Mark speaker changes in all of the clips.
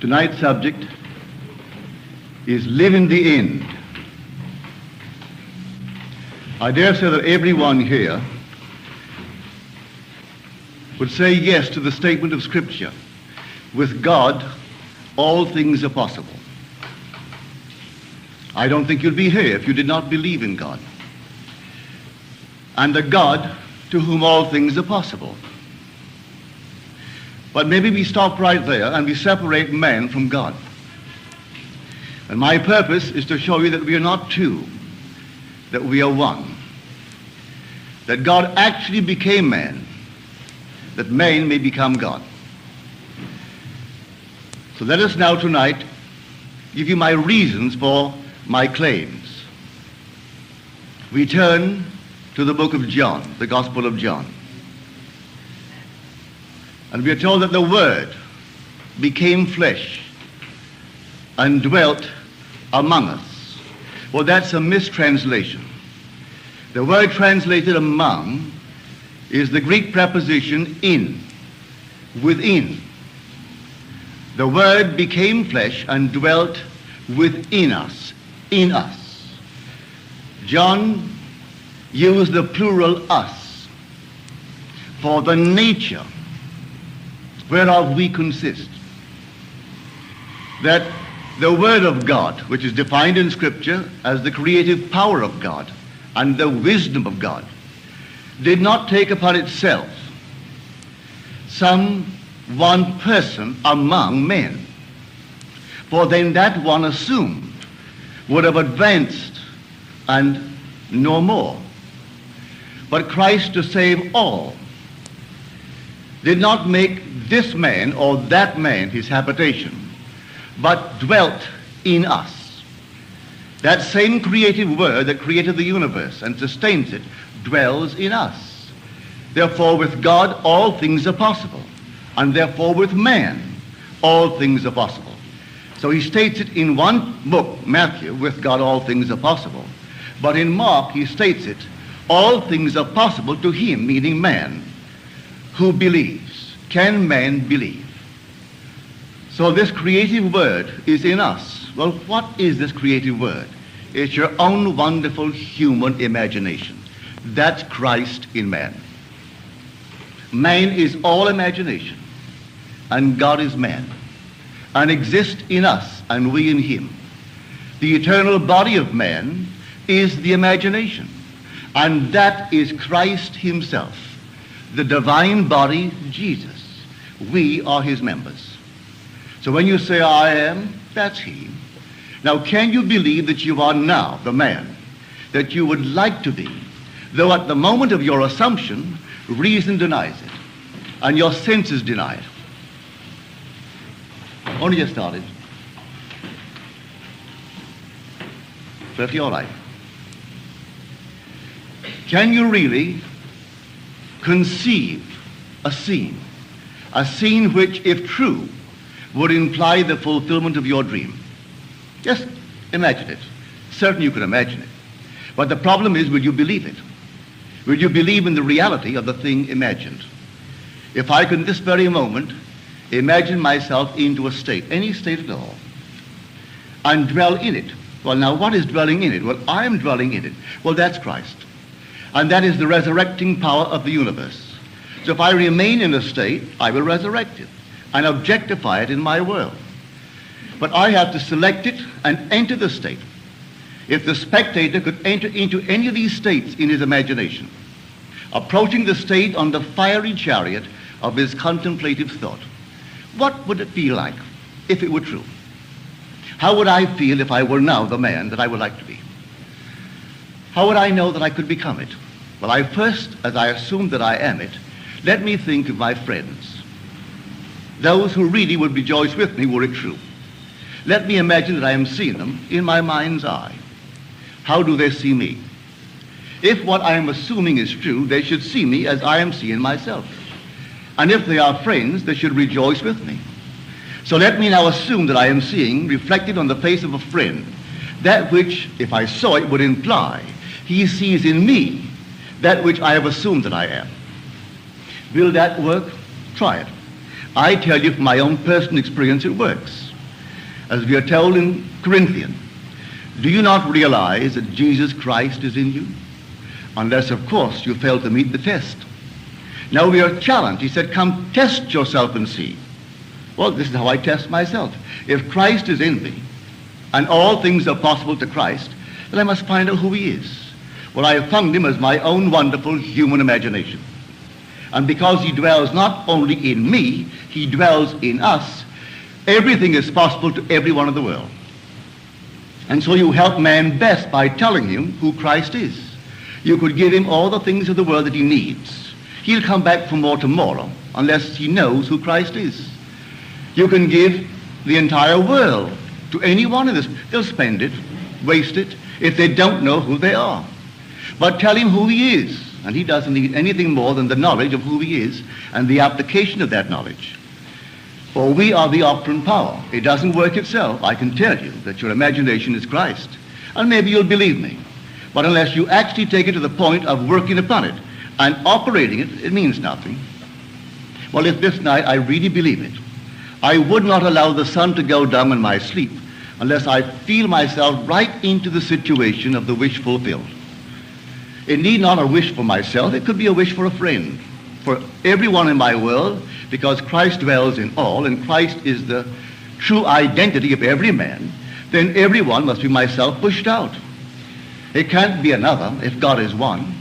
Speaker 1: Tonight's subject is live in the end. I dare say that everyone here would say yes to the statement of Scripture. With God, all things are possible. I don't think you'd be here if you did not believe in God. And a God to whom all things are possible. But maybe we stop right there and we separate man from God. And my purpose is to show you that we are not two, that we are one. That God actually became man, that man may become God. So let us now tonight give you my reasons for my claims. We turn to the book of John, the Gospel of John. And we are told that the Word became flesh and dwelt among us. Well, that's a mistranslation. The word translated among is the Greek preposition in, within. The Word became flesh and dwelt within us, in us. John used the plural us for the nature whereof we consist. That the Word of God, which is defined in Scripture as the creative power of God and the wisdom of God, did not take upon itself some one person among men, for then that one assumed would have advanced and no more. But Christ, to save all, did not make this man or that man his habitation, but dwelt in us. That same creative Word that created the universe and sustains it dwells in us. Therefore, with God all things are possible, and therefore with man all things are possible. So he states it in one book, Matthew, with God all things are possible. But in Mark he states it, all things are possible to him, meaning man, who believes. Can man believe? So this creative Word is in us. Well, what is this creative Word? It's your own wonderful human imagination. That's Christ in man. Man is all imagination, and God is man, and exists in us, and we in him. The eternal body of man is the imagination, and that is Christ himself, the divine body, Jesus. We are his members. So when you say I am, that's he. Now, can you believe that you are now the man that you would like to be, though at the moment of your assumption, reason denies it, and your senses deny it? Only just started. Perfectly all right. Can you really conceive a scene which, if true, would imply the fulfillment of your dream? Just imagine it. Certainly you can imagine it. But the problem is, will you believe it? Will you believe in the reality of the thing imagined? If I could, in this very moment, imagine myself into a state, any state at all, and dwell in it. Well, now, what is dwelling in it? Well, I am dwelling in it. Well, that's Christ. And that is the resurrecting power of the universe. So if I remain in a state, I will resurrect it and objectify it in my world. But I have to select it and enter the state. If the spectator could enter into any of these states in his imagination, approaching the state on the fiery chariot of his contemplative thought, what would it feel like if it were true? How would I feel if I were now the man that I would like to be? How would I know that I could become it? Well, I first, as I assume that I am it, let me think of my friends, those who really would rejoice with me were it true. Let me imagine that I am seeing them in my mind's eye. How do they see me? If what I am assuming is true, they should see me as I am seeing myself. And if they are friends, they should rejoice with me. So let me now assume that I am seeing, reflected on the face of a friend, that which, if I saw it, would imply he sees in me that which I have assumed that I am. Will that work? Try it. I tell you from my own personal experience it works. as we are told in Corinthians, do you not realize that Jesus Christ is in you? Unless, of course, you fail to meet the test. Now we are challenged. He said, come test yourself and see. Well, this is how I test myself. If Christ is in me, and all things are possible to Christ, then I must find out who he is. Well, I have found him as my own wonderful human imagination. And because he dwells not only in me, he dwells in us, everything is possible to everyone in the world. And so you help man best by telling him who Christ is. You could give him all the things of the world that he needs. He'll come back for more tomorrow unless he knows who Christ is. You can give the entire world to anyone in this. They'll spend it, waste it, if they don't know who they are. But tell him who he is, and he doesn't need anything more than the knowledge of who he is and the application of that knowledge. For we are the operant power. It doesn't work itself. I can tell you that your imagination is Christ. And maybe you'll believe me. But unless you actually take it to the point of working upon it and operating it, it means nothing. Well, if this night I really believe it, I would not allow the sun to go down in my sleep unless I feel myself right into the situation of the wish fulfilled. It need not a wish for myself. It could be a wish for a friend, for everyone in my world, because Christ dwells in all, and Christ is the true identity of every man. Then everyone must be myself pushed out. It can't be another if God is one.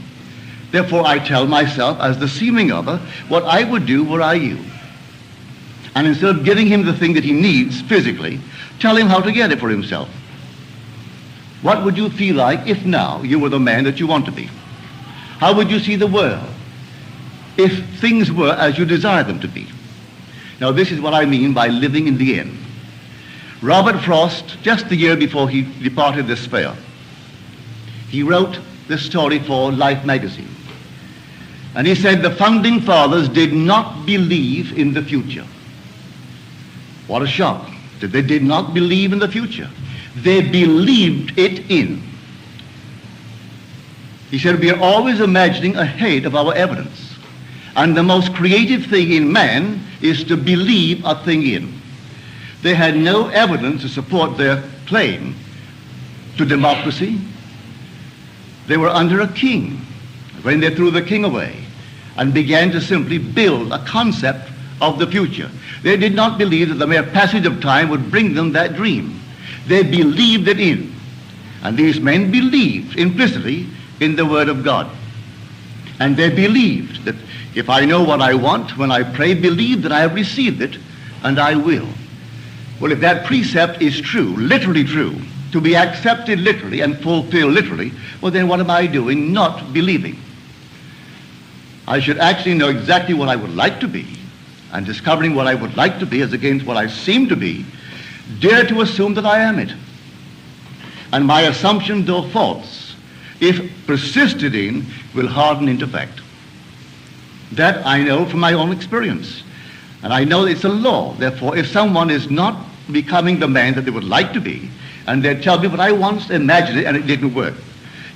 Speaker 1: Therefore I tell myself, as the seeming other, what I would do were I you. And instead of giving him the thing that he needs physically, tell him how to get it for himself. What would you feel like if now you were the man that you want to be? How would you see the world if things were as you desire them to be? Now this is what I mean by living in the end. Robert Frost, just the year before he departed this sphere, he wrote this story for Life magazine. And he said the founding fathers did not believe in the future. What a shock that they did not believe in the future. They believed it in. He said we are always imagining ahead of our evidence. And the most creative thing in man is to believe a thing in. They had no evidence to support their claim to democracy. They were under a king when they threw the king away and began to simply build a concept of the future. They did not believe that the mere passage of time would bring them that dream. They believed it in. And these men believed implicitly in the Word of God. And they believed that if I know what I want, when I pray, believe that I have received it, and I will. Well, if that precept is true, literally true, to be accepted literally and fulfilled literally, well then what am I doing not believing? I should actually know exactly what I would like to be, and discovering what I would like to be as against what I seem to be, dare to assume that I am it. And my assumption, though false, if persisted in, will harden into fact. That I know from my own experience. And I know it's a law. Therefore, if someone is not becoming the man that they would like to be, and they tell me, but I once imagined it and it didn't work,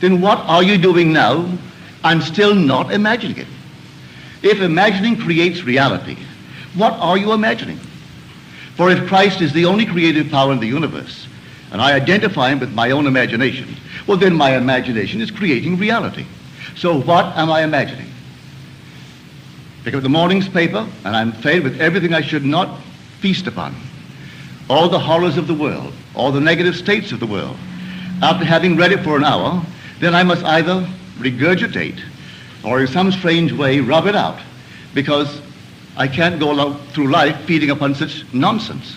Speaker 1: then what are you doing now and still not imagining it? If imagining creates reality, what are you imagining? For if Christ is the only creative power in the universe, and I identify him with my own imagination, well then my imagination is creating reality. So what am I imagining? Pick up the morning's paper, and I'm fed with everything I should not feast upon. All the horrors of the world, all the negative states of the world. After having read it for an hour, then I must either regurgitate or in some strange way rub it out, because I can't go through life feeding upon such nonsense.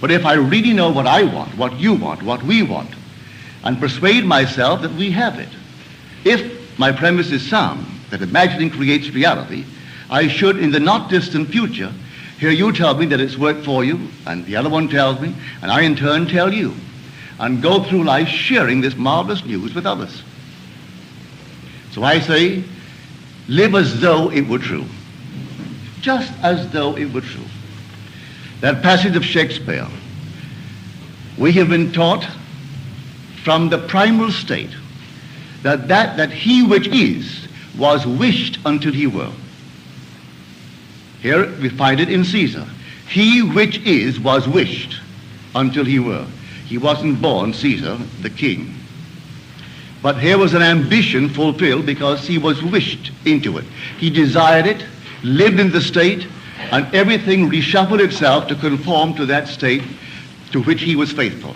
Speaker 1: But if I really know what I want, what you want, what we want, and persuade myself that we have it, if my premise is sound, that imagining creates reality, I should, in the not distant future, hear you tell me that it's worked for you, and the other one tells me, and I in turn tell you, and go through life sharing this marvelous news with others. So I say, live as though it were true. Just as though it were true. That passage of Shakespeare, we have been taught from the primal state that he which is was wished until he were. Here we find it in Caesar. He which is was wished. until he were. He wasn't born Caesar, the king. But here was an ambition fulfilled because he was wished into it. He desired it, lived in the state, and everything reshuffled itself to conform to that state to which he was faithful.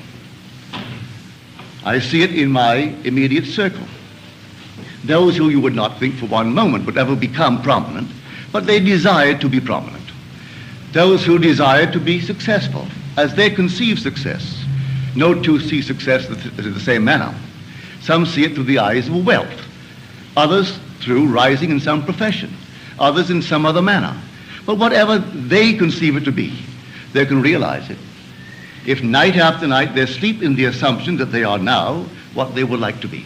Speaker 1: I see it in my immediate circle. Those who you would not think for one moment would ever become prominent, but they desired to be prominent. Those who desired to be successful, as they conceive success. No two see success in the same manner. Some see it through the eyes of wealth, others through rising in some profession, others in some other manner. But whatever they conceive it to be, they can realize it if night after night they sleep in the assumption that they are now what they would like to be.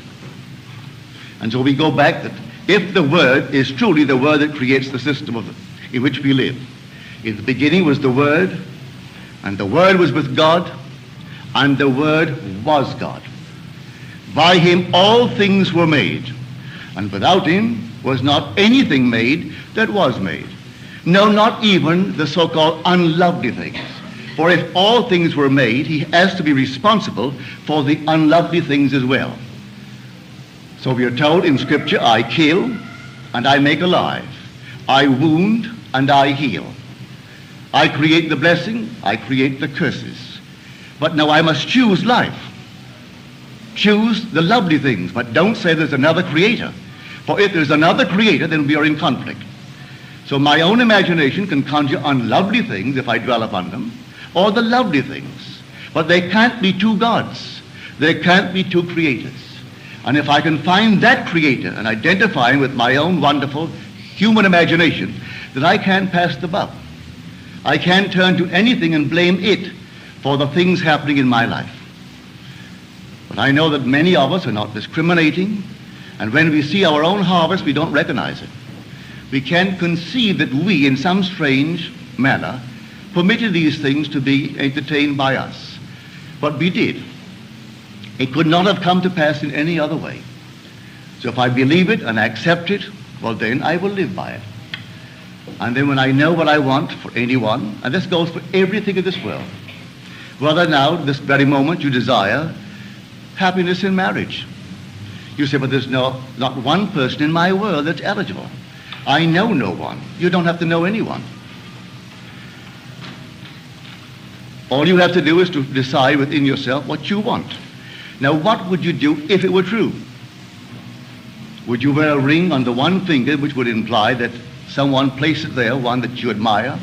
Speaker 1: And so we go back that if the Word is truly the Word that creates the system in which we live, in the beginning was the Word, and the Word was with God, and the Word was God. By him all things were made, and without him was not anything made that was made. No, not even the so-called unlovely things. For if all things were made, he has to be responsible for the unlovely things as well. So we are told in Scripture, I kill and I make alive. I wound and I heal. I create the blessing, I create the curses. But now I must choose life. Choose the lovely things, but don't say there's another creator. For if there's another creator, then we are in conflict. So my own imagination can conjure unlovely things if I dwell upon them, or the lovely things. But they can't be two gods. There can't be two creators. And if I can find that creator and identify him with my own wonderful human imagination, then I can pass the buck. I can turn to anything and blame it for the things happening in my life. But I know that many of us are not discriminating, and when we see our own harvest, we don't recognize it. We can conceive that we, in some strange manner, permitted these things to be entertained by us. But we did. It could not have come to pass in any other way. So if I believe it and accept it, well then I will live by it. And then when I know what I want for anyone, and this goes for everything in this world, whether now, this very moment, you desire happiness in marriage. You say, but there's not one person in my world that's eligible. I know no one. You don't have to know anyone. All you have to do is to decide within yourself what you want. Now, what would you do if it were true? Would you wear a ring on the one finger, which would imply that someone placed it there, one that you admire?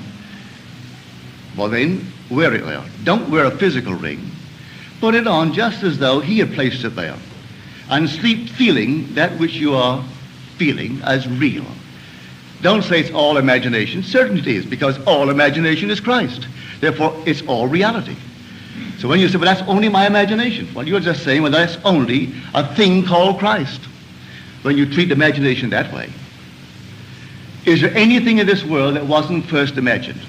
Speaker 1: Well then, wear it there. Don't wear a physical ring. Put it on just as though he had placed it there. And sleep feeling that which you are feeling as real. Don't say it's all imagination. Certainly it is, because all imagination is Christ. Therefore, it's all reality. So when you say, well, that's only my imagination, well, you're just saying, well, that's only a thing called Christ. When you treat imagination that way. Is there anything in this world that wasn't first imagined?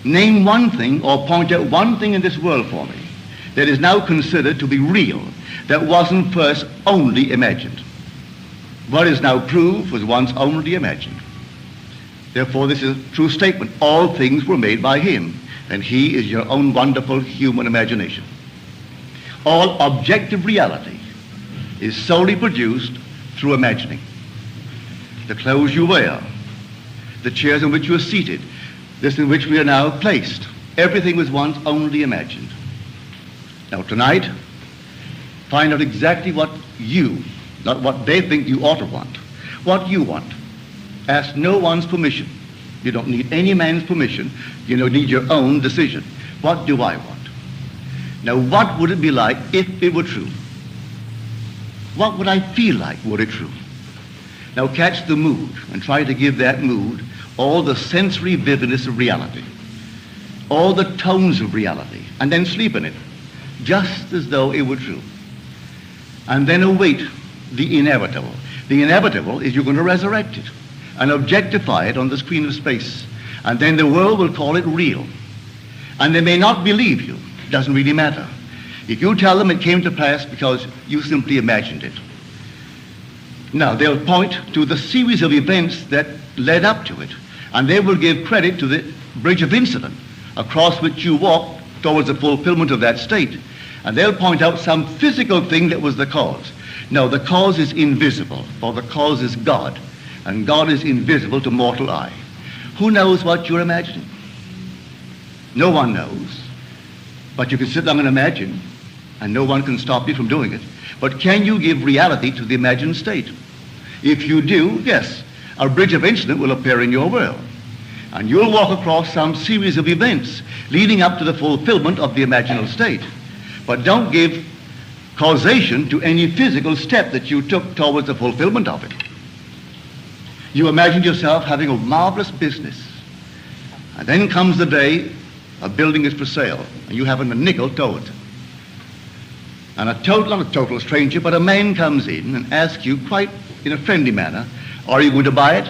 Speaker 1: Name one thing or point out one thing in this world for me that is now considered to be real, that wasn't first only imagined. What is now proved was once only imagined. Therefore, this is a true statement. All things were made by him, and he is your own wonderful human imagination. All objective reality is solely produced through imagining. The clothes you wear, the chairs in which you are seated, this in which we are now placed, everything was once only imagined. Now tonight, find out exactly what you, not what they think you ought to want, what you want. Ask no one's permission. You don't need any man's permission. You don't need your own decision. What do I want? Now what would it be like if it were true? What would I feel like were it true? Now catch the mood and try to give that mood all the sensory vividness of reality, all the tones of reality, and then sleep in it, just as though it were true. And then await the inevitable. The inevitable is you're going to resurrect it and objectify it on the screen of space. And then the world will call it real. And they may not believe you. It doesn't really matter. If you tell them it came to pass because you simply imagined it. Now, they'll point to the series of events that led up to it. And they will give credit to the bridge of incident across which you walked towards the fulfillment of that state. And they'll point out some physical thing that was the cause. No, the cause is invisible, for the cause is God. And God is invisible to mortal eye. Who knows what you're imagining? No one knows. But you can sit down and imagine, and no one can stop you from doing it. But can you give reality to the imagined state? If you do, yes, a bridge of incident will appear in your world. And you'll walk across some series of events leading up to the fulfillment of the imaginal state. But don't give causation to any physical step that you took towards the fulfillment of it. You imagined yourself having a marvelous business. And then comes the day a building is for sale, and you haven't a nickel towards it. And not a total stranger, but a man comes in and asks you quite in a friendly manner, are you going to buy it?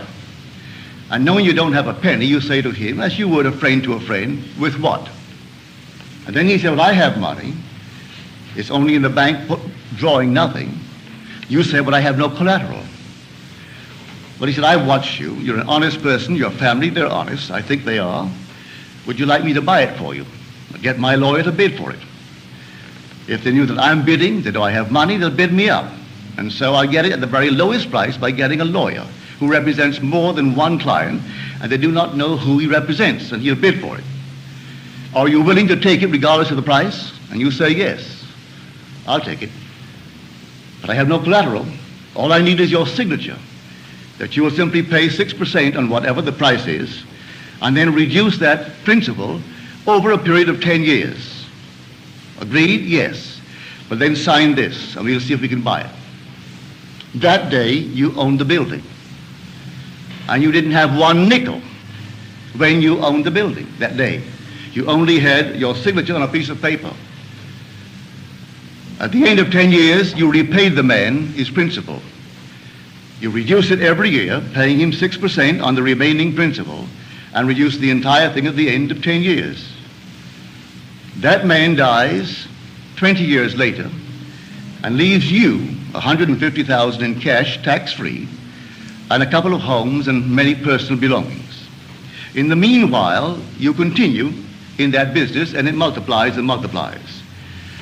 Speaker 1: And knowing you don't have a penny, you say to him, as you would a friend to a friend, with what? And then he said, well, I have money. It's only in the bank drawing nothing. You say, well, I have no collateral. But he said, I've watched you. You're an honest person. Your family, they're honest. I think they are. Would you like me to buy it for you? I'll get my lawyer to bid for it. If they knew that I'm bidding, that I have money, they'll bid me up. And so I get it at the very lowest price by getting a lawyer who represents more than one client, and they do not know who he represents, and he'll bid for it. Are you willing to take it regardless of the price? And you say, yes, I'll take it. But I have no collateral. All I need is your signature, that you will simply pay 6% on whatever the price is, and then reduce that principal over a period of 10 years. Agreed? Yes. But then sign this, and we'll see if we can buy it. That day, you owned the building. And you didn't have one nickel when you owned the building that day. You only had your signature on a piece of paper. At the end of 10 years, you repaid the man his principal. You reduce it every year, paying him 6% on the remaining principal, and reduce the entire thing at the end of 10 years. That man dies 20 years later and leaves you $150,000 in cash, tax-free, and a couple of homes and many personal belongings. In the meanwhile, you continue in that business, and it multiplies and multiplies.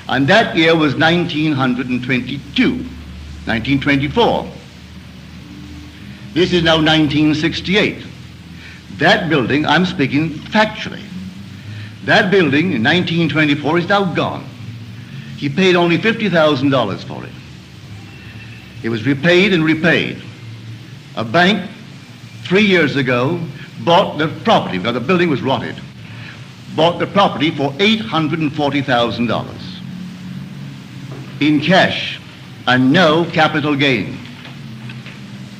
Speaker 1: And that year was 1922, 1924. This is now 1968. That building, I'm speaking factually, that building in 1924 is now gone. He paid only $50,000 for it. It was repaid and repaid. A bank 3 years ago bought the property, because the building was rotted, bought the property for $840,000 in cash and no capital gain,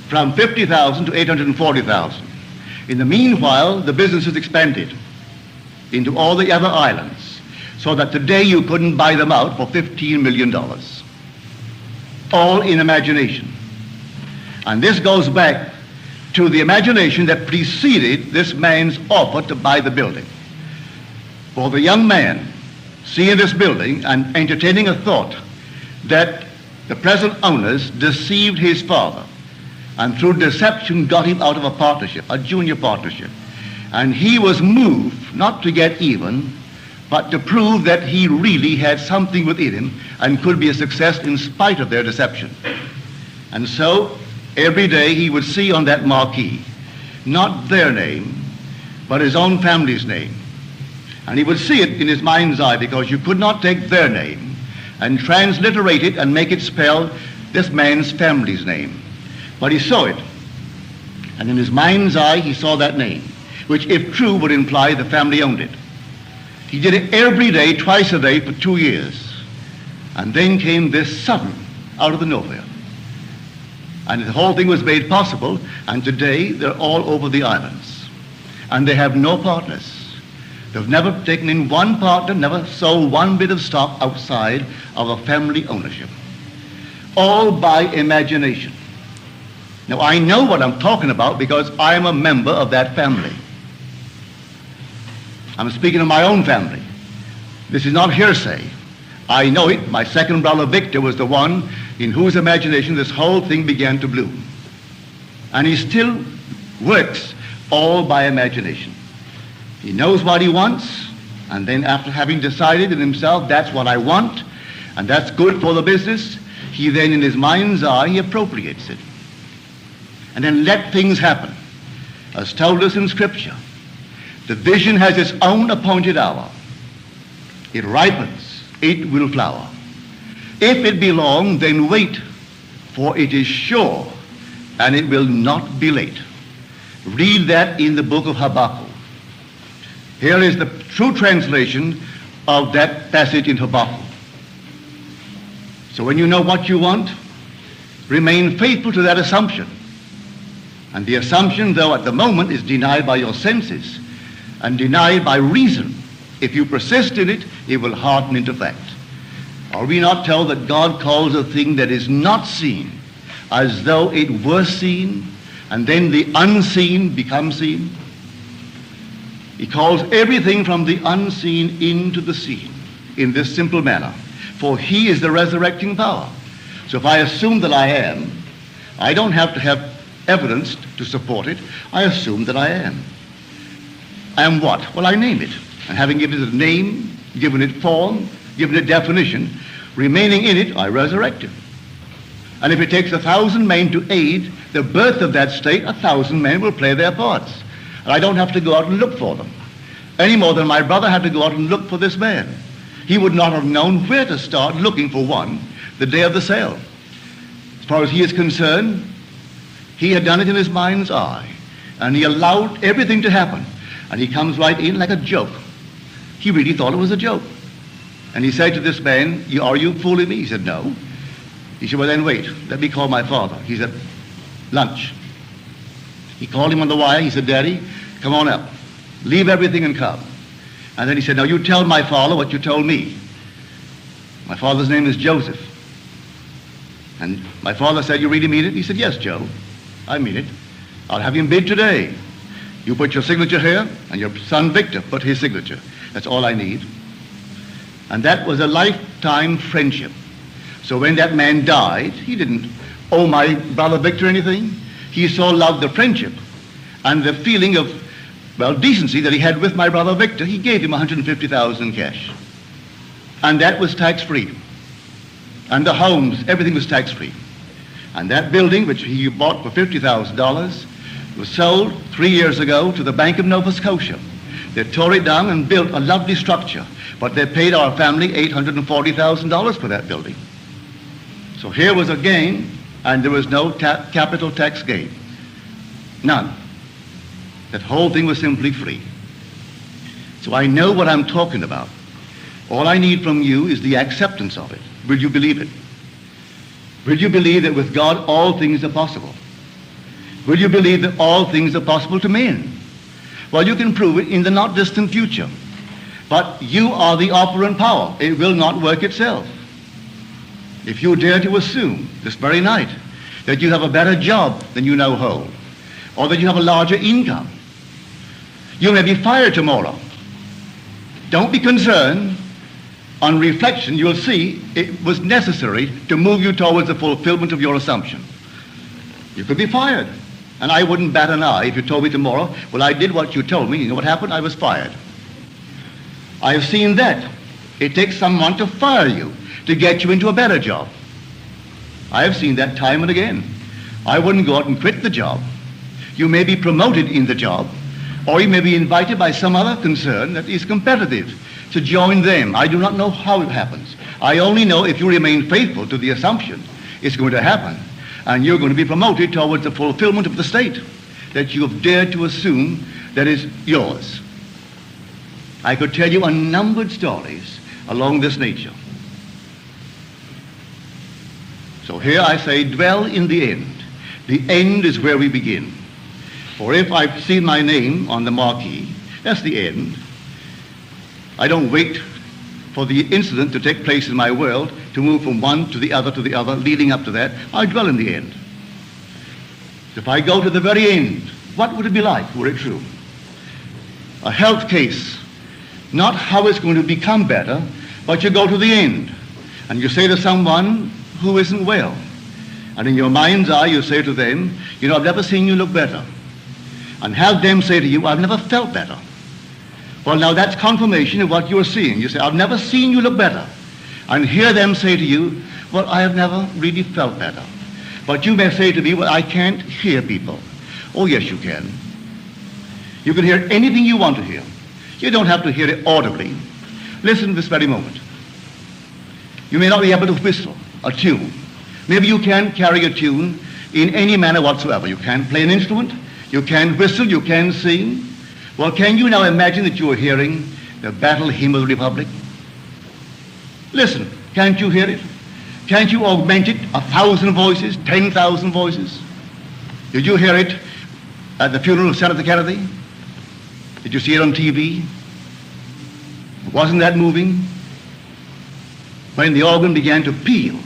Speaker 1: from $50,000 to $840,000. In the meanwhile, the business has expanded into all the other islands, so that today you couldn't buy them out for $15 million. All in imagination. And this goes back to the imagination that preceded this man's offer to buy the building. For the young man seeing this building and entertaining a thought that the present owners deceived his father, and through deception got him out of a partnership, a junior partnership. And he was moved not to get even, but to prove that he really had something within him and could be a success in spite of their deception. And so every day he would see on that marquee not their name, but his own family's name. And he would see it in his mind's eye, because you could not take their name and transliterate it and make it spell this man's family's name. But he saw it, and in his mind's eye he saw that name, which if true would imply the family owned it. He did it every day, twice a day for 2 years. And then came this sudden, out of the nowhere. And the whole thing was made possible, and today they're all over the islands. And they have no partners. They've never taken in one partner, never sold one bit of stock outside of a family ownership. All by imagination. Now, I know what I'm talking about because I'm a member of that family. I'm speaking of my own family. This is not hearsay. I know it. My second brother, Victor, was the one in whose imagination this whole thing began to bloom. And he still works all by imagination. He knows what he wants, And then after having decided in himself that's what I want, and that's good for the business, he then in his mind's eye, he appropriates it. And then let things happen. As told us in Scripture, the vision has its own appointed hour. It ripens, it will flower. If it be long, then wait, for it is sure, and it will not be late. Read that in the book of Habakkuk. Here is the true translation of that passage in Habakkuk. So when you know what you want, remain faithful to that assumption. And the assumption, though at the moment, is denied by your senses and denied by reason. If you persist in it, it will harden into fact. Are we not told that God calls a thing that is not seen as though it were seen, and then the unseen becomes seen? He calls everything from the unseen into the seen in this simple manner. For he is the resurrecting power. So if I assume that I am, I don't have to have evidence to support it. I assume that I am. I am what? Well, I name it. And having given it a name, given it form, given it definition, remaining in it, I resurrect it. And if it takes 1,000 men to aid the birth of that state, 1,000 men will play their parts. And I don't have to go out and look for them, any more than my brother had to go out and look for this man. He would not have known where to start looking for one the day of the sale. As far as he is concerned, he had done it in his mind's eye, and he allowed everything to happen. And he comes right in like a joke. He really thought it was a joke. And he said to this man, are you fooling me? He said, no. He said, well then wait, let me call my father. He said, lunch. He called him on the wire. He said, Daddy, come on up. Leave everything and come. And then he said, now you tell my father what you told me. My father's name is Joseph. And my father said, you really mean it? He said, yes, Joe, I mean it. I'll have him bid today. You put your signature here, and your son Victor put his signature. That's all I need. And that was a lifetime friendship. So when that man died, he didn't owe my brother Victor anything. He so loved the friendship and the feeling of, decency that he had with my brother Victor. He gave him $150,000 in cash. And that was tax-free. And the homes, everything was tax-free. And that building, which he bought for $50,000, was sold 3 years ago to the Bank of Nova Scotia. They tore it down and built a lovely structure, but they paid our family $840,000 for that building. So here was a gain, and there was no capital tax gain. None. That whole thing was simply free. So I know what I'm talking about. All I need from you is the acceptance of it. Will you believe it? Will you believe that with God all things are possible? Will you believe that all things are possible to men? Well, you can prove it in the not distant future. But you are the operant power. It will not work itself. If you dare to assume this very night that you have a better job than you now hold, or that you have a larger income, you may be fired tomorrow. Don't be concerned. On reflection, you'll see it was necessary to move you towards the fulfillment of your assumption. You could be fired. And I wouldn't bat an eye if you told me tomorrow, well, I did what you told me. You know what happened? I was fired. I have seen that. It takes someone to fire you to get you into a better job. I have seen that time and again. I wouldn't go out and quit the job. You may be promoted in the job, or you may be invited by some other concern that is competitive to join them. I do not know how it happens. I only know if you remain faithful to the assumption, it's going to happen. And you're going to be promoted towards the fulfillment of the state that you have dared to assume that is yours. I could tell you unnumbered stories along this nature. So here I say, dwell in the end. The end is where we begin. For if I've seen my name on the marquee, that's the end. I don't wait for the incident to take place in my world to move from one to the other, leading up to that. I dwell in the end. If I go to the very end, what would it be like were it true? A health case, not how it's going to become better, but you go to the end and you say to someone who isn't well, and in your mind's eye you say to them, I've never seen you look better. And have them say to you, I've never felt better. Well, now that's confirmation of what you're seeing. You say, I've never seen you look better. And hear them say to you, well, I have never really felt better. But you may say to me, well, I can't hear people. Oh, yes, you can. You can hear anything you want to hear. You don't have to hear it audibly. Listen this very moment. You may not be able to whistle a tune. Maybe you can carry a tune in any manner whatsoever. You can play an instrument. You can whistle. You can sing. Well, can you now imagine that you are hearing the battle hymn of the Republic? Listen, can't you hear it? Can't you augment it 1,000 voices, 10,000 voices? Did you hear it at the funeral of Senator Kennedy? Did you see it on TV? Wasn't that moving? When the organ began to peal,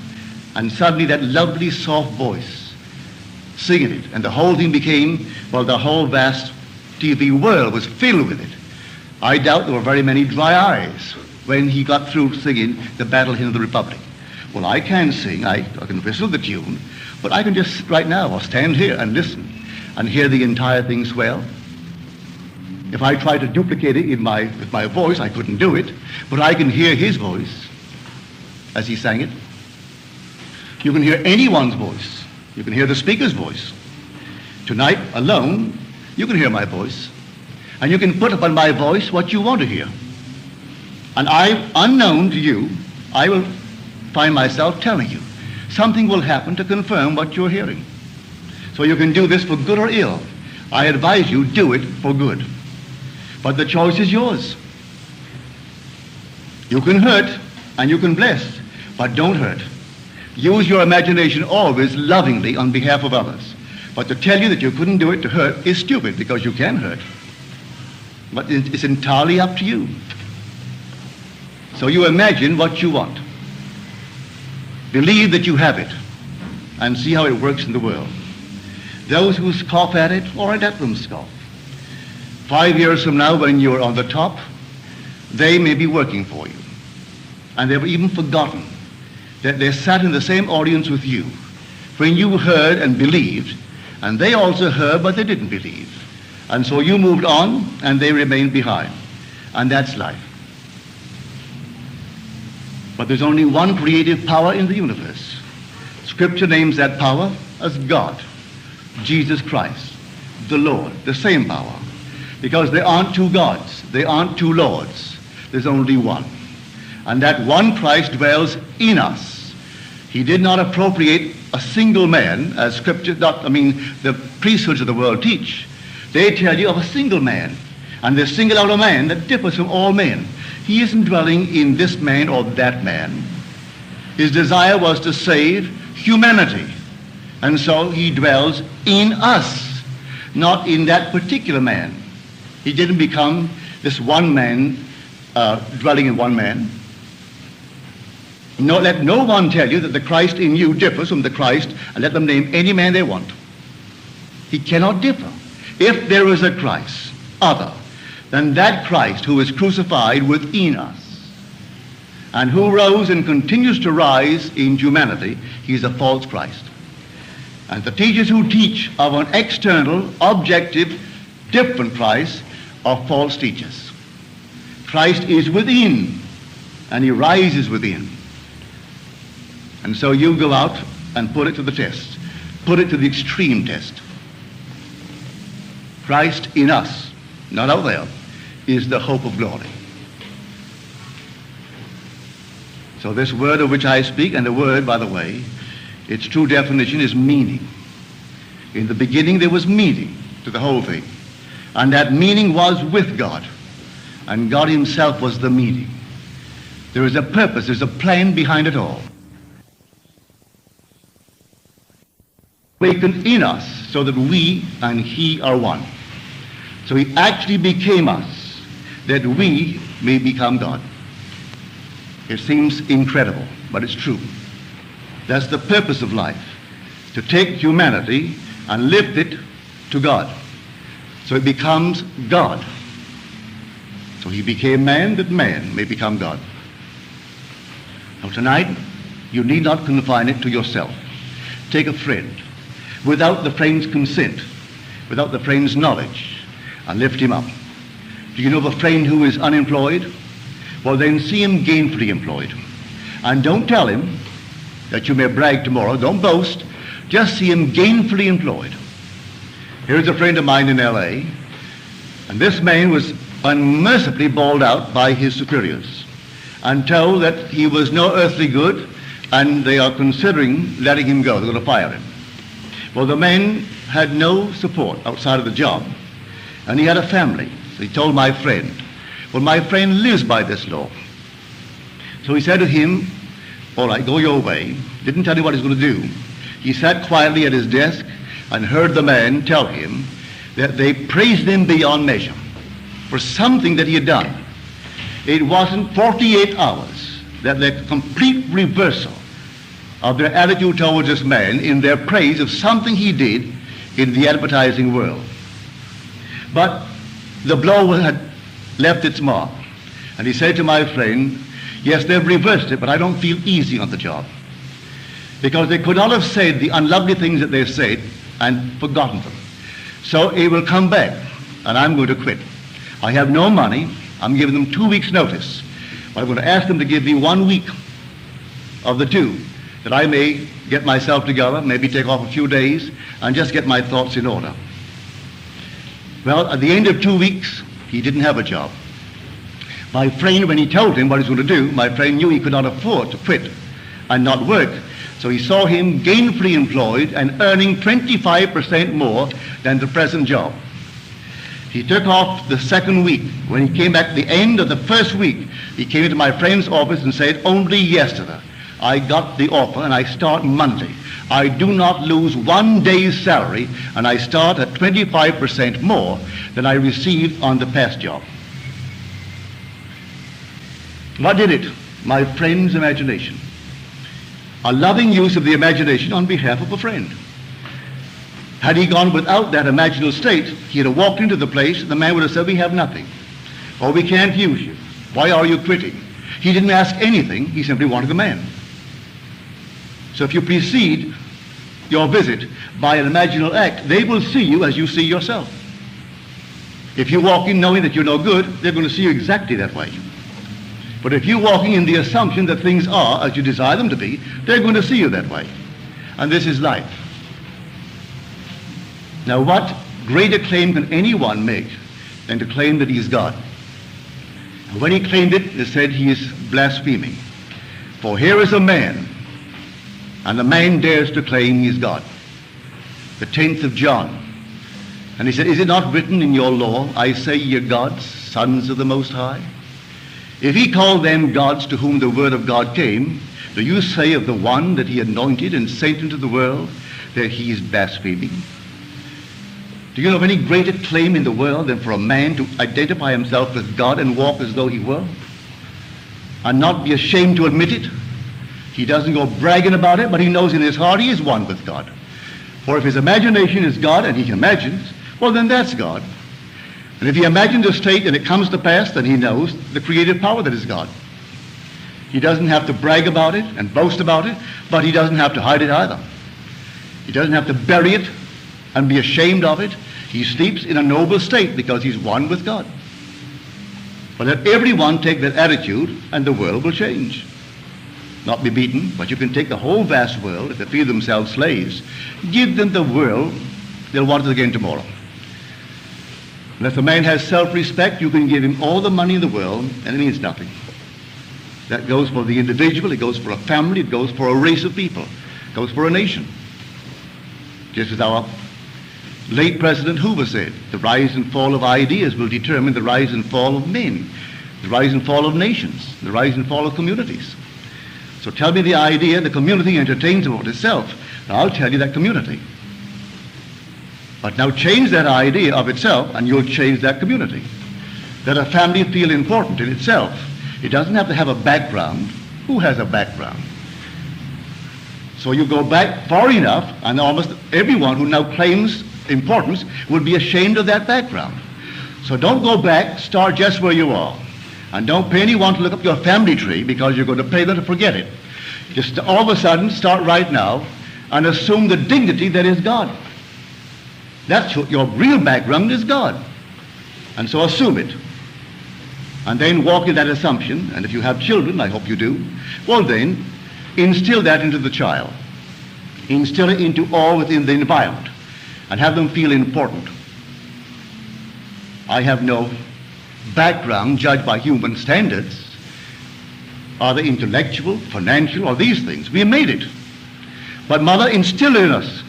Speaker 1: and suddenly that lovely soft voice singing it, and the whole thing became, well, the whole vast TV world was filled with it. I doubt there were very many dry eyes when he got through singing the battle hymn of the Republic. Well, I can sing, I can whistle the tune, but I can just right now, I'll stand here and listen and hear the entire thing swell. If I tried to duplicate it with my voice, I couldn't do it, but I can hear his voice as he sang it. You can hear anyone's voice. You can hear the speaker's voice. Tonight alone, you can hear my voice, and you can put upon my voice what you want to hear. And unknown to you, I will find myself telling you. Something will happen to confirm what you're hearing. So you can do this for good or ill. I advise you, do it for good. But the choice is yours. You can hurt and you can bless, but don't hurt. Use your imagination always lovingly on behalf of others. But to tell you that you couldn't do it to hurt is stupid, because you can hurt. But it's entirely up to you. So you imagine what you want. Believe that you have it, and see how it works in the world. Those who scoff at it, all right, let them scoff. 5 years from now, when you're on the top, they may be working for you. And they've even forgotten that they sat in the same audience with you when you heard and believed, and they also heard, but they didn't believe. And so you moved on, and they remained behind. And that's life. But there's only one creative power in the universe. Scripture names that power as God, Jesus Christ, the Lord, the same power. Because there aren't two gods, there aren't two lords, there's only one. And that one Christ dwells in us. He did not appropriate a single man, as Scripture, the priesthoods of the world teach. They tell you of a single man, and they single out a man that differs from all men. He isn't dwelling in this man or that man. His desire was to save humanity, and so he dwells in us, not in that particular man. He didn't become this one man dwelling in one man. No, let no one tell you that the Christ in you differs from the Christ, and let them name any man they want. He cannot differ. If there is a Christ other than that Christ who is crucified within us, and who rose and continues to rise in humanity, he is a false Christ. And the teachers who teach of an external, objective, different Christ are false teachers. Christ is within, and he rises within. And so you go out and put it to the test. Put it to the extreme test. Christ in us, not out there, is the hope of glory. So this word of which I speak, and the word, by the way, its true definition is meaning. In the beginning there was meaning to the whole thing. And that meaning was with God. And God himself was the meaning. There is a purpose, there's a plan behind it all. Awakened in us so that we and he are one. So he actually became us that we may become God. It seems incredible, but it's true. That's the purpose of life, to take humanity and lift it to God. So it becomes God. So he became man that man may become God. Now tonight, you need not confine it to yourself. Take a friend, without the friend's consent, without the friend's knowledge, and lift him up. Do you know of a friend who is unemployed? Well, then see him gainfully employed. And don't tell him that you may brag tomorrow. Don't boast. Just see him gainfully employed. Here's a friend of mine in L.A., and this man was unmercifully bawled out by his superiors and told that he was no earthly good, and they are considering letting him go. They're going to fire him. Well, the man had no support outside of the job, and he had a family. So he told my friend, well, my friend lives by this law. So he said to him, all right, go your way. Didn't tell him what he was going to do. He sat quietly at his desk and heard the man tell him that they praised him beyond measure for something that he had done. It wasn't 48 hours that the complete reversal of their attitude towards this man in their praise of something he did in the advertising world. But the blow had left its mark. And he said to my friend, yes, they've reversed it, but I don't feel easy on the job. Because they could not have said the unlovely things that they said and forgotten them. So it will come back, and I'm going to quit. I have no money. I'm giving them 2 weeks' notice. But I'm going to ask them to give me 1 week of the 2, that I may get myself together, maybe take off a few days, and just get my thoughts in order. Well, at the end of 2 weeks, he didn't have a job. My friend, when he told him what he was going to do, my friend knew he could not afford to quit and not work. So he saw him gainfully employed and earning 25% more than the present job. He took off the second week. When he came back at the end of the first week, he came into my friend's office and said, only yesterday I got the offer and I start Monday. I do not lose 1 day's salary, and I start at 25% more than I received on the past job. What did it? My friend's imagination. A loving use of the imagination on behalf of a friend. Had he gone without that imaginal state, he'd have walked into the place, the man would have said, we have nothing. Or we can't use you. Why are you quitting? He didn't ask anything, he simply wanted the man. So if you precede your visit by an imaginal act, they will see you as you see yourself. If you walk in knowing that you're no good, they're going to see you exactly that way. But if you're walking in the assumption that things are as you desire them to be, they're going to see you that way. And this is life. Now, what greater claim can anyone make than to claim that he is God? And when he claimed it, they said he is blaspheming. For here is a man, and the man dares to claim he is God. The 10th of John. And he said, is it not written in your law, I say ye are gods, sons of the Most High? If he called them gods to whom the word of God came, do you say of the one that he anointed and sent into the world that he is blaspheming? Do you know of any greater claim in the world than for a man to identify himself with God and walk as though he were? And not be ashamed to admit it? He doesn't go bragging about it, but he knows in his heart he is one with God. For if his imagination is God and he imagines, well, then that's God. And if he imagines a state and it comes to pass, then he knows the creative power that is God. He doesn't have to brag about it and boast about it, but he doesn't have to hide it either. He doesn't have to bury it and be ashamed of it. He sleeps in a noble state because he's one with God. But let everyone take that attitude and the world will change. Not be beaten, but you can take the whole vast world, if they feel themselves slaves, give them the world, they'll want it again tomorrow. And if a man has self-respect, you can give him all the money in the world, and it means nothing. That goes for the individual, it goes for a family, it goes for a race of people, it goes for a nation. Just as our late President Hoover said, the rise and fall of ideas will determine the rise and fall of men, the rise and fall of nations, the rise and fall of communities. So tell me the idea the community entertains about itself, and I'll tell you that community. But now change that idea of itself and you'll change that community. Let a family feel important in itself. It doesn't have to have a background. Who has a background? So you go back far enough and almost everyone who now claims importance would be ashamed of that background. So don't go back, start just where you are. And don't pay anyone to look up your family tree because you're going to pay them to forget it. Just all of a sudden start right now and assume the dignity that is God. That's your real background is God. And so assume it. and then walk in that assumption, and if you have children, I hope you do, well then, instill that into the child. Instill it into all within the environment, and have them feel important. I have no background judged by human standards, either intellectual, financial, or these things. We made it. But Mother instilled in us,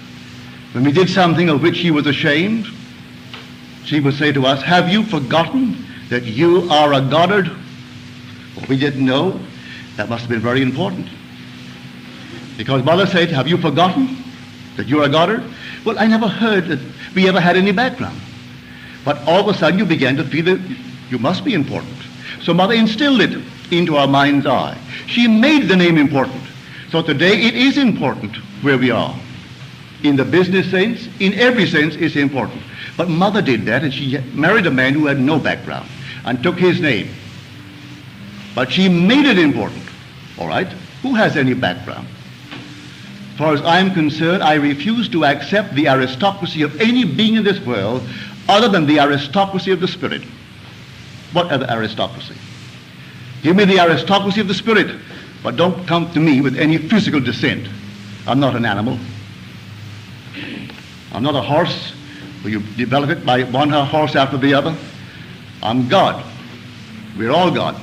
Speaker 1: when we did something of which she was ashamed, she would say to us, have you forgotten that you are a Goddard? Well, we didn't know. That must have been very important. Because Mother said, have you forgotten that you're a Goddard? Well, I never heard that we ever had any background. But all of a sudden you began to feel that you must be important. So Mother instilled it into our mind's eye. She made the name important. So today it is important where we are. In the business sense, in every sense, it's important. But Mother did that, and she married a man who had no background and took his name. But she made it important. All right? Who has any background? As far as I'm concerned, I refuse to accept the aristocracy of any being in this world other than the aristocracy of the Spirit. What other aristocracy? Give me the aristocracy of the Spirit, but don't come to me with any physical descent. I'm not an animal. I'm not a horse where you develop it by one horse after the other. I'm God. We're all God.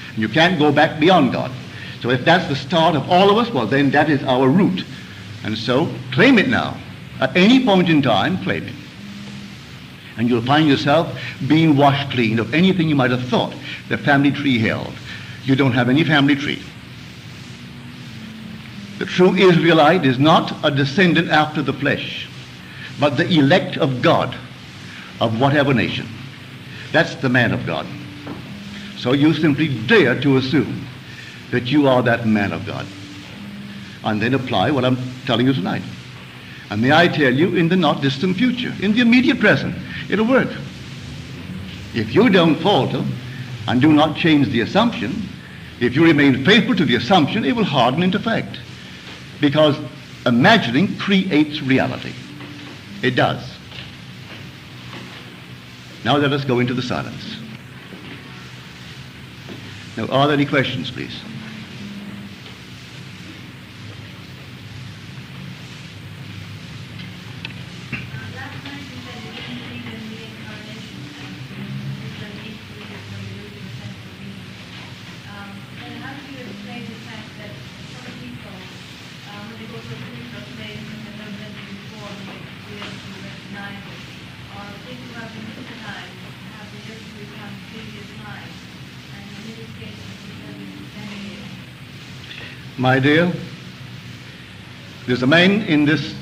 Speaker 1: And you can't go back beyond God. So if that's the start of all of us, well then that is our root. And so claim it now. At any point in time, claim it. And you'll find yourself being washed clean of anything you might have thought the family tree held. You don't have any family tree. The true Israelite is not a descendant after the flesh, but the elect of God, of whatever nation. That's the man of God. So you simply dare to assume that you are that man of God. And then apply what I'm telling you tonight. And may I tell you, in the not distant future, in the immediate present, it'll work. If you don't falter and do not change the assumption, if you remain faithful to the assumption, it will harden into fact. Because imagining creates reality. It does. Now let us go into the silence. Now, are there any questions, please?
Speaker 2: Last night you said you didn't believe in reincarnation. And how do you explain the fact that some people, when they go to a particular place and they've never been there before, and they experience to recognize it, or think about the midnight, have the history from previous lives, and in this case, it's understanding it.
Speaker 1: My dear, there's a man in this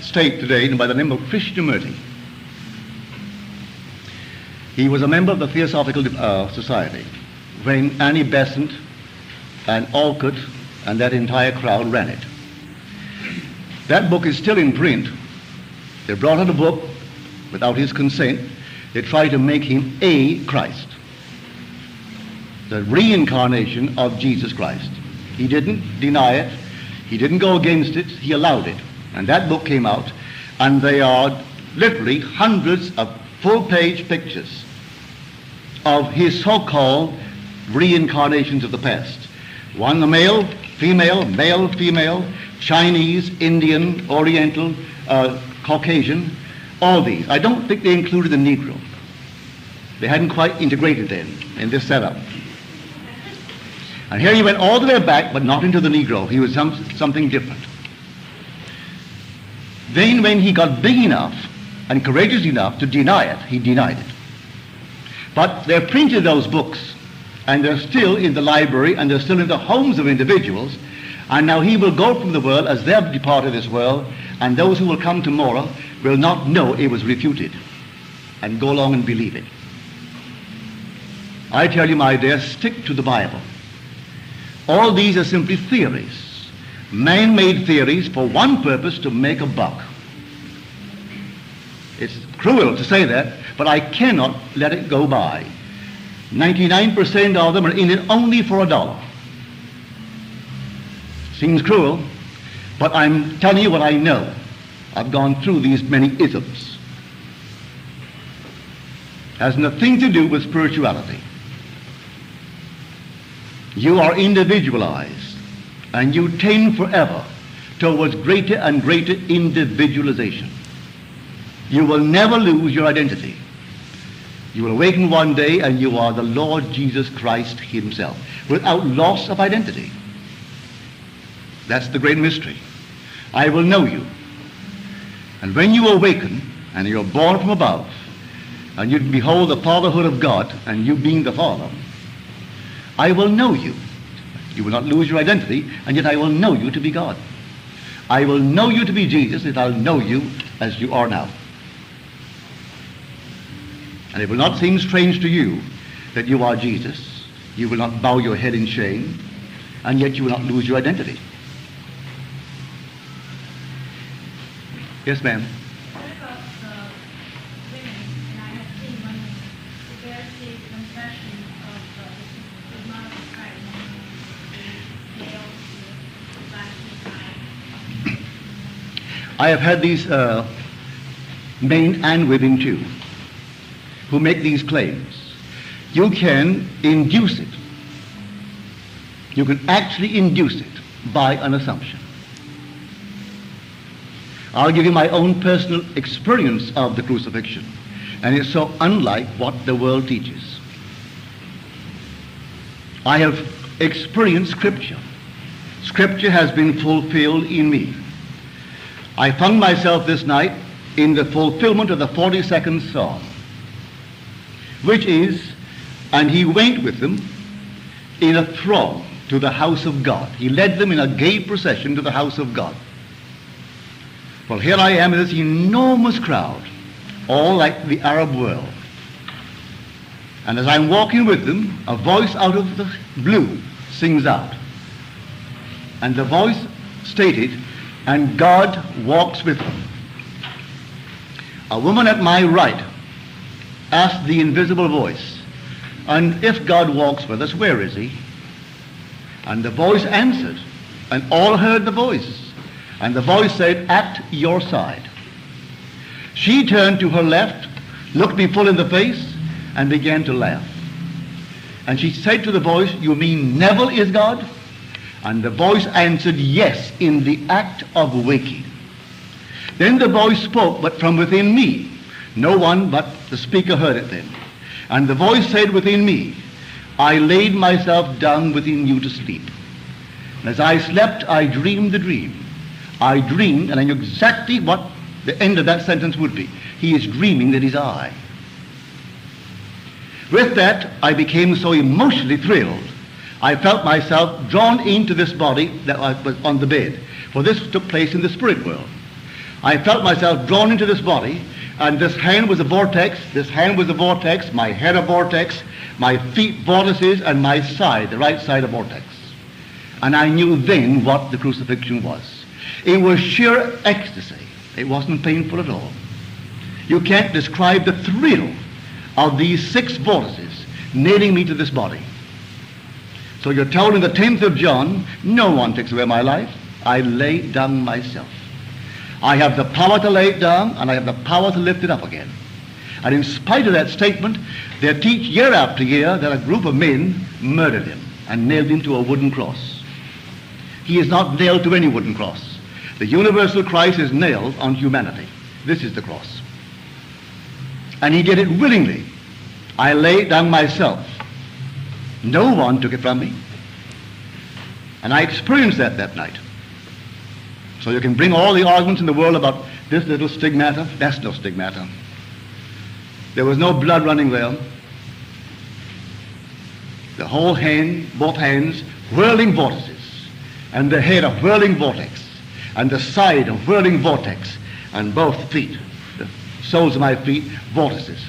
Speaker 1: state today by the name of Krishnamurti. He was a member of the Theosophical Society when Annie Besant and Alcott and that entire crowd ran it. That book is still in print. They brought out a book without his consent. They tried to make him a Christ, the reincarnation of Jesus Christ. He didn't deny it. He didn't go against it. He allowed it. And that book came out, and they are literally hundreds of full-page pictures of his so-called reincarnations of the past. One, the male, female, Chinese, Indian, Oriental, Caucasian, all these. I don't think they included the Negro. They hadn't quite integrated then in this setup. And here he went all the way back, but not into the Negro. He was something different. Then when he got big enough and courageous enough to deny it, he denied it. But they've printed those books, and they're still in the library, and they're still in the homes of individuals, and now he will go from the world as they have departed this world, and those who will come tomorrow will not know it was refuted, and go along and believe it. I tell you, my dear, stick to the Bible. All these are simply theories, man-made theories for one purpose, to make a buck. It's cruel to say that, but I cannot let it go by. 99% of them are in it only for $1. Seems cruel, but I'm telling you what I know. I've gone through these many isms. Has nothing to do with spirituality. You are individualized, and you tend forever towards greater and greater individualization. You will never lose your identity. You will awaken one day and you are the Lord Jesus Christ himself, without loss of identity. That's the great mystery. I will know you. And when you awaken and you're born from above, and you behold the fatherhood of God, and you being the Father, I will know you. You will not lose your identity, and yet I will know you to be God. I will know you to be Jesus, and I'll know you as you are now. And it will not seem strange to you that you are Jesus. You will not bow your head in shame, and yet you will not lose your identity. Yes, ma'am.
Speaker 2: What about women? And I have seen women who bear the confession of the mouth of Christ, the nails, the back.
Speaker 1: I have had these men and women too, who make these claims. You can induce it. You can actually induce it by an assumption. I'll give you my own personal experience of the crucifixion, and it's so unlike what the world teaches. I have experienced Scripture. Scripture has been fulfilled in me. I found myself this night in the fulfillment of the 42nd Psalm, which is, and he went with them in a throng to the house of God. He led them in a gay procession to the house of God. Well, here I am in this enormous crowd, all like the Arab world. And as I'm walking with them, a voice out of the blue sings out. And the voice stated, and God walks with them. A woman at my right asked the invisible voice, and if God walks with us, where is he? And the voice answered, and all heard the voice. And the voice said, at your side. She turned to her left, looked me full in the face, and began to laugh. And she said to the voice, you mean Neville is God? And the voice answered, yes, in the act of waking. Then the voice spoke, but from within me. No one but the speaker heard it then. And the voice said within me, I laid myself down within you to sleep. And as I slept, I dreamed the dream. I dreamed, and I knew exactly what the end of that sentence would be. He is dreaming that he's I. With that, I became so emotionally thrilled, I felt myself drawn into this body that was on the bed. For this took place in the spirit world. I felt myself drawn into this body, and this hand was a vortex, this hand was a vortex, my head a vortex, my feet vortices, and my side, the right side, a vortex. And I knew then what the crucifixion was. It was sheer ecstasy. It wasn't painful at all. You can't describe the thrill of these 6 vortices nailing me to this body. So you're told in the 10th of John, no one takes away my life. I lay it down myself. I have the power to lay it down, and I have the power to lift it up again. And in spite of that statement, they teach year after year that a group of men murdered him and nailed him to a wooden cross. He is not nailed to any wooden cross. The universal Christ is nailed on humanity. This is the cross. And he did it willingly. I laid down myself. No one took it from me. And I experienced that night. So you can bring all the arguments in the world about this little stigmata. That's no stigmata. There was no blood running there. The whole hand, both hands, whirling vortices. And the head a whirling vortex. And the side a whirling vortex, and both feet, the soles of my feet, vortices.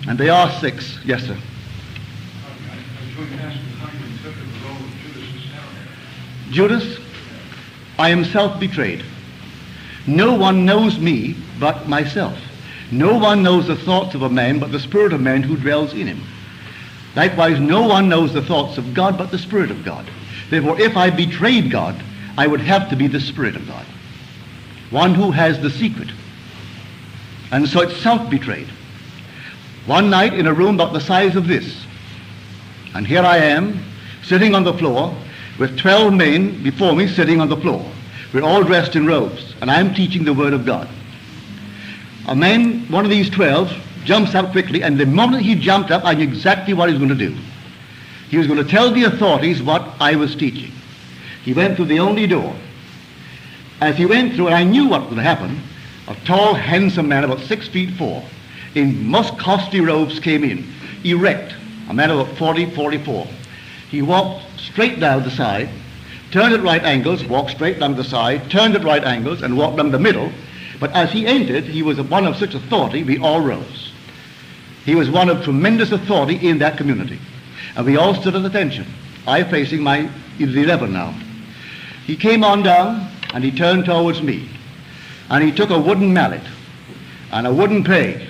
Speaker 1: And they are 6. Yes, sir.
Speaker 3: I was going to ask you how you interpret the role of Judas Iscariot.
Speaker 1: Judas, I am self-betrayed. No one knows me but myself. No one knows the thoughts of a man but the spirit of man who dwells in him. Likewise, no one knows the thoughts of God but the Spirit of God. Therefore, if I betrayed God, I would have to be the Spirit of God, one who has the secret. And so it's self-betrayed. One night in a room about the size of this, And here I am, sitting on the floor, with 12 men before me sitting on the floor. We're all dressed in robes, and I'm teaching the Word of God. A man, one of these 12, jumps up quickly, and the moment he jumped up, I knew exactly what he was going to do. He was going to tell the authorities what I was teaching. He went through the only door. As he went through, and I knew what would happen, a tall, handsome man, about 6'4", in most costly robes came in, erect, a man about 44. He walked straight down the side, turned at right angles, walked straight down the side, turned at right angles, and walked down the middle. But as he entered, he was one of such authority, we all rose. He was one of tremendous authority in that community. And we all stood at attention. I facing my 11 now. He came on down, and he turned towards me. And he took a wooden mallet and a wooden peg,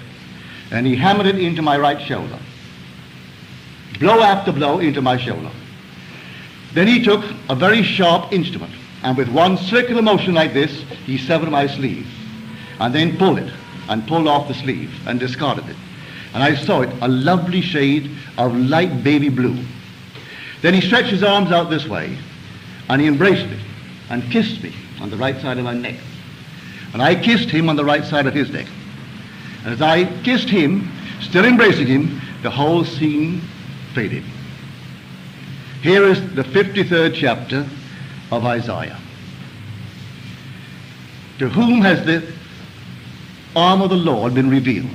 Speaker 1: and he hammered it into my right shoulder. Blow after blow into my shoulder. Then he took a very sharp instrument, and with one circular motion like this, he severed my sleeve, and then pulled it, and pulled off the sleeve, and discarded it. And I saw it, a lovely shade of light baby blue. Then he stretched his arms out this way, and he embraced me, and kissed me on the right side of my neck. And I kissed him on the right side of his neck. And as I kissed him, still embracing him, the whole scene faded. Here is the 53rd chapter of Isaiah. To whom has the arm of the Lord been revealed?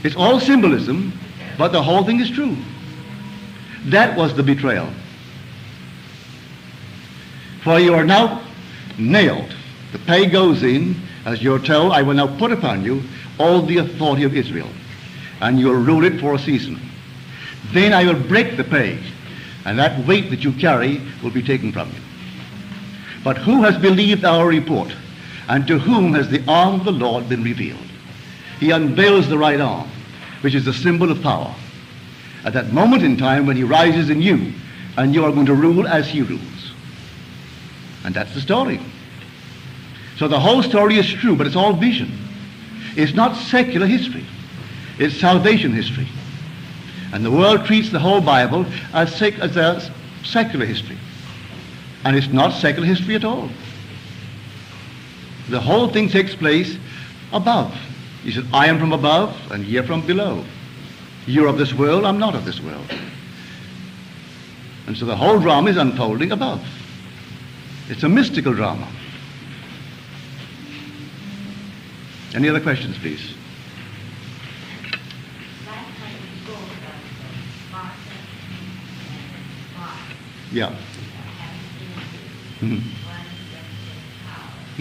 Speaker 1: It's all symbolism, but the whole thing is true. That was the betrayal. For you are now nailed. The peg goes in, as you're told, I will now put upon you all the authority of Israel, and you'll rule it for a season. Then I will break the peg, and that weight that you carry will be taken from you. But who has believed our report, and to whom has the arm of the Lord been revealed? He unveils the right arm, which is the symbol of power. At that moment in time when he rises in you, and you are going to rule as he rules. And that's the story. So the whole story is true, but it's all vision. It's not secular history. It's salvation history. And the world treats the whole Bible as a secular history. And it's not secular history at all. The whole thing takes place above. He said, I am from above, and ye are from below. You're of this world, I'm not of this world. And so the whole drama is unfolding above. It's a mystical drama. Any other questions, please? Yeah. Mm-hmm.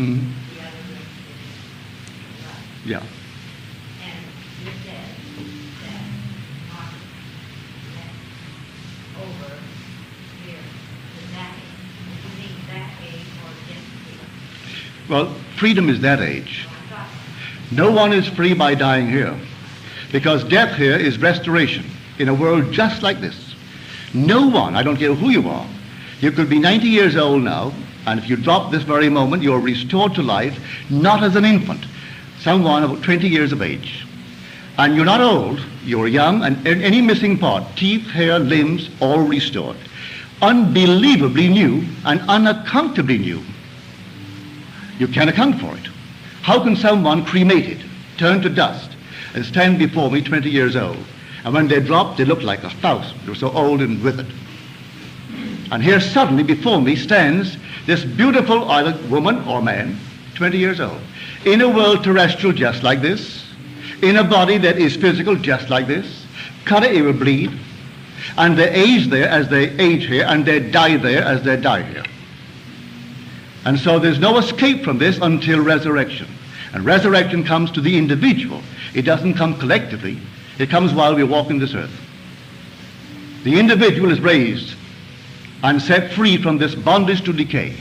Speaker 1: Mm-hmm. Yeah. Well, freedom is that age. No one is free by dying here, because death here is restoration in a world just like this. No one, I don't care who you are, you could be 90 years old now, and if you drop this very moment, you're restored to life, not as an infant, someone about 20 years of age. And you're not old, you're young, and any missing part, teeth, hair, limbs, all restored. Unbelievably new and unaccountably new. You can't account for it. How can someone cremated, turn to dust, and stand before me 20 years old? And when they dropped, they looked like 1,000. They were so old and withered. And here suddenly before me stands this beautiful either woman or man, 20 years old, in a world terrestrial just like this, in a body that is physical just like this. Cut it, it will bleed. And they age there as they age here, and they die there as they die here. And so there's no escape from this until resurrection. And resurrection comes to the individual. It doesn't come collectively. It comes while we walk in this earth. The individual is raised and set free from this bondage to decay,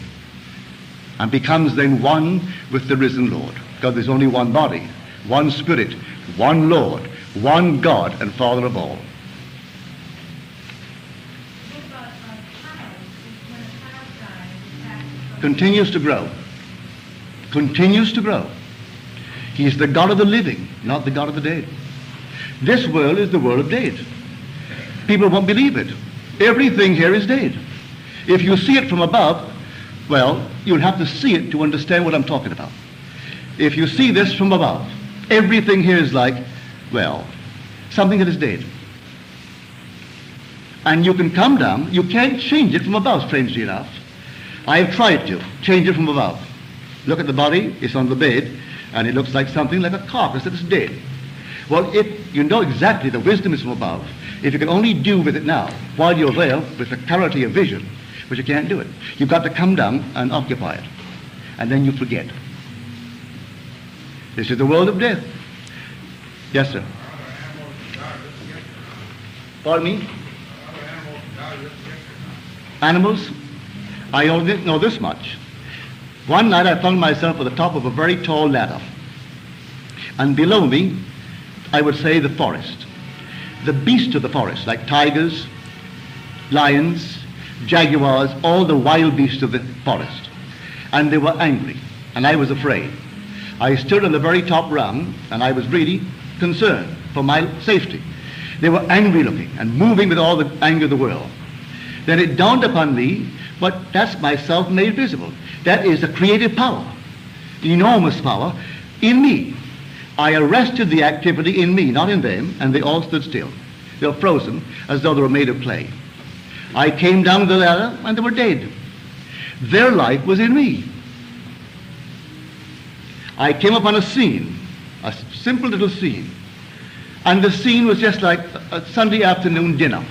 Speaker 1: and becomes then one with the risen Lord. Because there's only one body, one Spirit, one Lord, one God and Father of all. Continues to grow. Continues to grow. He is the God of the living, not the God of the dead. This world is the world of dead. People won't believe it. Everything here is dead. If you see it from above, well, you'll have to see it to understand what I'm talking about. If you see this from above, everything here is like, well, something that is dead. And you can come down, you can't change it from above, strangely enough. I've tried to change it from above. Look at the body, it's on the bed, and it looks like something like a carcass that is dead. Well, if you know exactly the wisdom is from above, if you can only do with it now, while you're there with the clarity of vision, but you can't do it. You've got to come down and occupy it. And then you forget. This is the world of death. Yes, sir. Pardon me? Animals? I only know this much. One night I found myself at the top of a very tall ladder. And below me, I would say the forest. The beasts of the forest, like tigers, lions, jaguars, all the wild beasts of the forest. And they were angry, and I was afraid. I stood on the very top rung, and I was really concerned for my safety. They were angry looking and moving with all the anger of the world. Then it dawned upon me, but that's myself made visible. That is a creative power, enormous power in me. I arrested the activity in me, not in them, and they all stood still. They were frozen as though they were made of clay. I came down the ladder and they were dead. Their life was in me. I came upon a scene, a simple little scene, and the scene was just like a Sunday afternoon dinner.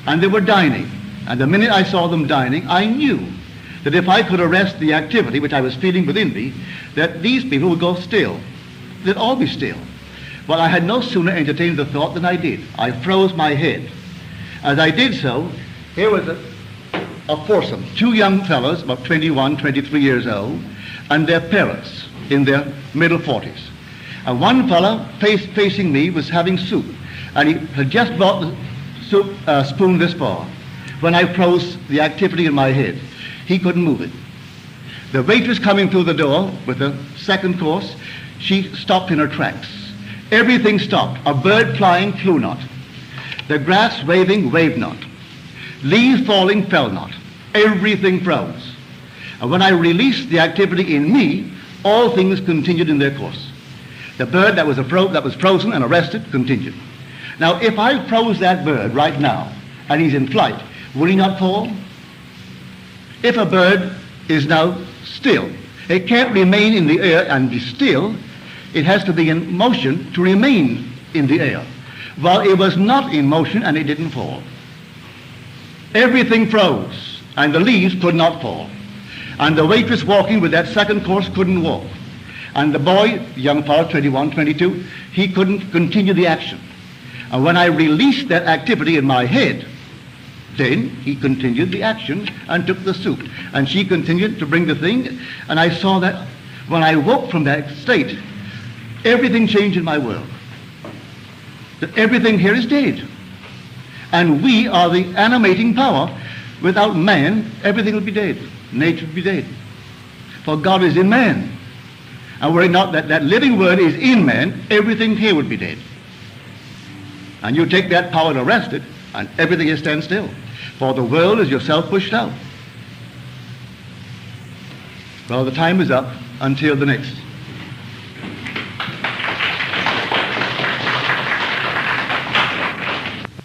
Speaker 1: And they were dining, and the minute I saw them dining, I knew that if I could arrest the activity which I was feeling within me, that these people would go still. They'd all be still. Well, I had no sooner entertained the thought than I did. I froze my head. As I did so, here was a foursome, two young fellows, about 21, 23 years old, and their parents in their middle 40s. And one fellow facing me was having soup, and he had just brought the soup spoon this far. When I froze the activity in my head, he couldn't move it. The waitress coming through the door with the second course, she stopped in her tracks. Everything stopped. A bird flying flew not. The grass waving waved not. Leaves falling fell not. Everything froze. And when I released the activity in me, all things continued in their course. The bird that was frozen and arrested continued. Now, if I froze that bird right now, and he's in flight, will he not fall? If a bird is now still, it can't remain in the air and be still. It has to be in motion to remain in the air. Well, it was not in motion and it didn't fall. Everything froze and the leaves could not fall. And the waitress walking with that second course couldn't walk. And the boy, young fellow, 21, 22, he couldn't continue the action. And when I released that activity in my head, then he continued the action and took the soup. And she continued to bring the thing. And I saw that when I woke from that state, everything changed in my world. That everything here is dead. And we are the animating power. Without man, everything would be dead. Nature would be dead. For God is in man. And were it not that living word is in man, everything here would be dead. And you take that power and arrest it, and everything is stand still. For the world is yourself pushed out. Well, the time is up until the next.